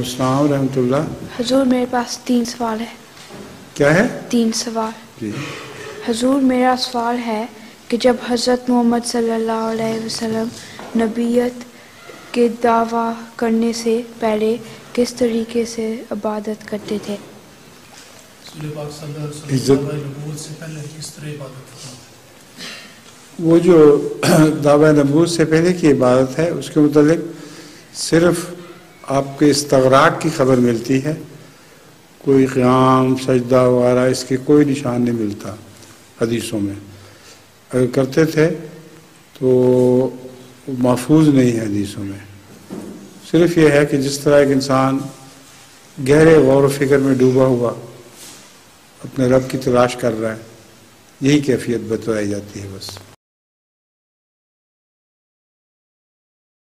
अस्सलाम रहमतुल्लाह। हुजूर मेरे पास 3 सवाल है। क्या है? 3 सवाल। जी। हुजूर मेरा सवाल है कि जब हज़रत मोहम्मद सल्लल्लाहु अलैहि वसल्लम नबीयत के दावा करने से पहले किस तरीके से इबादत करते थे? वो जो दावा नबूवत से पहले की इबादत है उसके मुतालिक सिर्फ आपके इस्तग़राक़ की ख़बर मिलती है, कोई क़ियाम सजदा वगैरह इसके कोई निशान नहीं मिलता हदीसों में। अगर करते थे तो महफूज नहीं है हदीसों में। सिर्फ ये है कि जिस तरह एक इंसान गहरे गौर व फिक्र में डूबा हुआ अपने रब की तलाश कर रहा है, यही कैफियत बतलाई जाती है बस।